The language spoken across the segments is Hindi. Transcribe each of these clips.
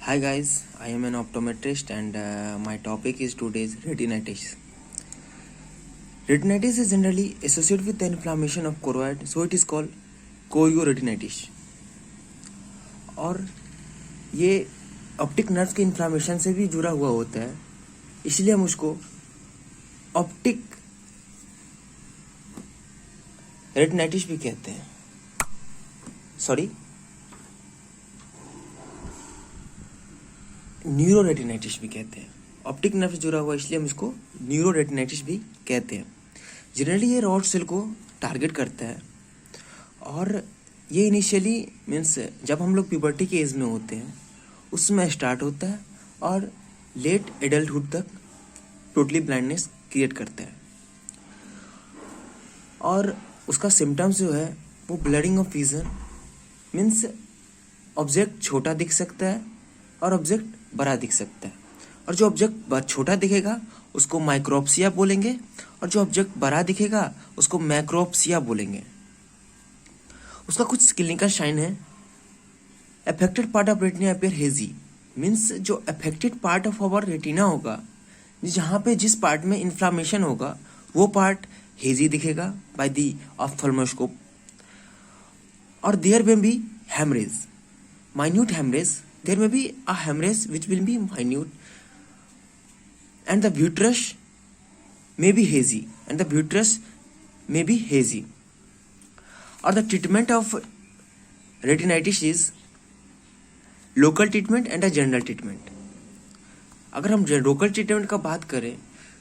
Hi guys, I am an optometrist and my topic is today's retinitis. Retinitis is generally associated with the inflammation of choroid, so it is called chorioretinitis. और ये ऑप्टिक नर्व के इन्फ्लामेशन से भी जुड़ा हुआ होता है, इसलिए हम उसको ऑप्टिक रेटिनाइटिस भी कहते हैं. न्यूरोरेटिनाइटिस भी कहते हैं. ऑप्टिक नर्व से जुड़ा हुआ इसलिए हम इसको न्यूरोरेटिनाइटिस भी कहते हैं. जनरली ये रॉड सेल को टारगेट करता है और ये इनिशियली मीन्स जब हम लोग प्यूबर्टी के एज में होते हैं उसमें स्टार्ट होता है और लेट एडल्टहुड तक टोटली ब्लाइंडनेस क्रिएट करता है. और उसका सिम्टम्स जो है वो blurring of vision means object छोटा दिख सकता है और ऑब्जेक्ट बड़ा दिख सकता है. और जो ऑब्जेक्ट छोटा दिखेगा उसको माइक्रोप्सिया बोलेंगे और जो ऑब्जेक्ट बड़ा दिखेगा उसको मैक्रोप्सिया बोलेंगे. उसका कुछ क्लिनिकल साइन है. Affected part of retina appear hazy means जो affected part of our retina होगा, जहाँ पे जिस पार्ट में इन्फ्लामेशन होगा वो पार्ट हेजी दिखेगा बाय द ऑप्थेल्मोस्कोप. और देयर में be haemorrhage, minute hemorrhage. There may be a hemorrhage which will be minute, and the vitreous may be hazy, Or the treatment of retinitis is local treatment and a general treatment. अगर हम लोकल ट्रीटमेंट का बात करें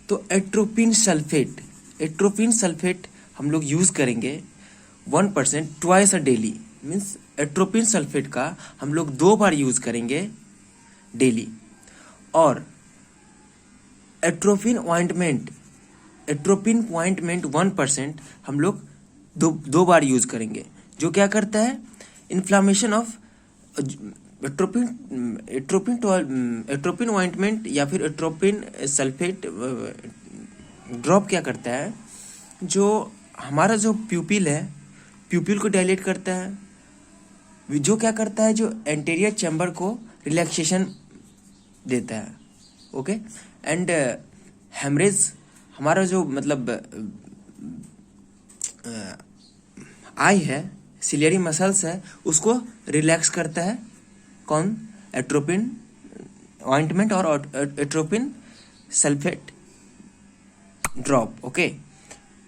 तो एट्रोपिन सल्फेट हम लोग यूज करेंगे 1% twice a daily. Means atropine sulphate का हम लोग 2 बार यूज करेंगे डेली. और एट्रोपिन ऑइंटमेंट 1% हम लोग दो बार यूज करेंगे, जो क्या करता है इन्फ्लामेशन ऑफ एट्रोपिन ऑइंटमेंट या फिर एट्रोपिन सल्फेट ड्रॉप क्या करता है, जो हमारा जो प्यूपिल को डायलेट करता है, जो क्या करता है जो एंटीरियर चैम्बर को रिलैक्सेशन देता है. ओके. एंड हेमरेज हमारा जो मतलब आई है, सिलियरी मसल्स है, उसको रिलैक्स करता है. कौन? एट्रोपिन ऑइंटमेंट और एट्रोपिन सल्फेट ड्रॉप. ओके.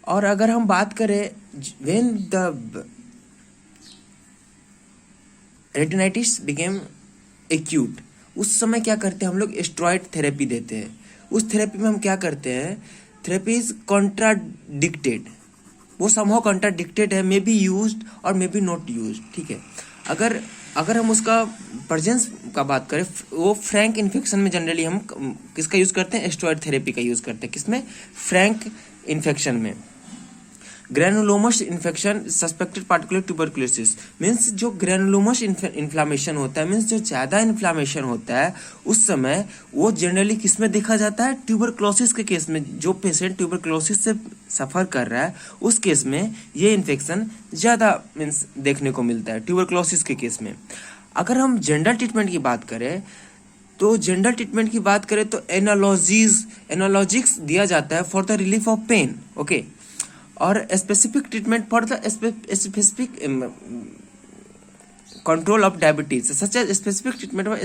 और अगर हम बात करें when the retinitis became acute, उस समय क्या करते हैं हम लोग स्टेरॉइड थेरेपी देते हैं. उस थेरेपी में हम क्या करते हैं, थेरेपी इज कॉन्ट्राडिक्टेड. वो समहाउ कॉन्ट्राडिक्टेड है, मे बी यूज्ड और मे बी नॉट यूज्ड. ठीक है. अगर हम उसका प्रेजेंस का बात करें, वो फ्रैंक इन्फेक्शन में जनरली हम किसका यूज करते हैं, स्टेरॉइड थेरेपी का यूज करते हैं. किसमें? फ्रैंक इन्फेक्शन में. Granulomas infection suspected particular tuberculosis means जो ग्रैनुलोमस इन्फ्लामेशन होता है, मीन्स जो ज़्यादा इन्फ्लामेशन होता है उस समय वो जनरली किस में देखा जाता है, ट्यूबरकुलोसिस के केस में. जो पेशेंट ट्यूबरकुलोसिस से सफ़र कर रहा है उस केस में ये इन्फेक्शन ज़्यादा मीन्स देखने को मिलता है ट्यूबरकुलोसिस के केस में. अगर हम जनरल ट्रीटमेंट की बात करें तो एनालॉजिक्स दिया जाता है for the relief of pain. Okay. और specific treatment for the specific control of diabetes, such as specific treatment for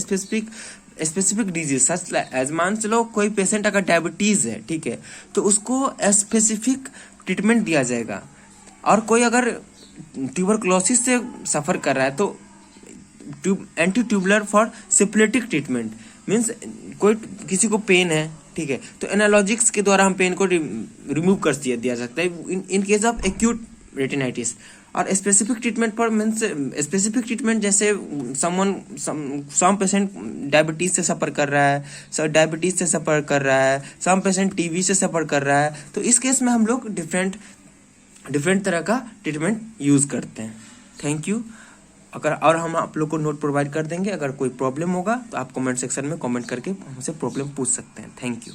specific disease such as, मान चलो कोई पेशेंट अगर डायबिटीज है, ठीक है, तो उसको स्पेसिफिक ट्रीटमेंट दिया जाएगा. और कोई अगर ट्यूबरकुलोसिस से सफ़र कर रहा है तो anti tubercular for symptomatic treatment. Means कोई किसी को पेन है, ठीक है, तो एनालॉजिक्स के द्वारा हम पेन को रिमूव कर दिया सकता है in case of acute retinitis. और स्पेसिफिक ट्रीटमेंट पर मीन्स स्पेसिफिक ट्रीटमेंट जैसे सम पेशेंट डायबिटीज से सफ़र कर रहा है, सम पेशेंट टीबी से सफ़र कर रहा है, तो इस केस में हम लोग डिफरेंट तरह का ट्रीटमेंट यूज़ करते हैं. Thank you. और हम आप लोग को नोट प्रोवाइड कर देंगे. अगर कोई प्रॉब्लम होगा तो आप कमेंट सेक्शन में कमेंट करके हमसे प्रॉब्लम पूछ सकते हैं. Thank you.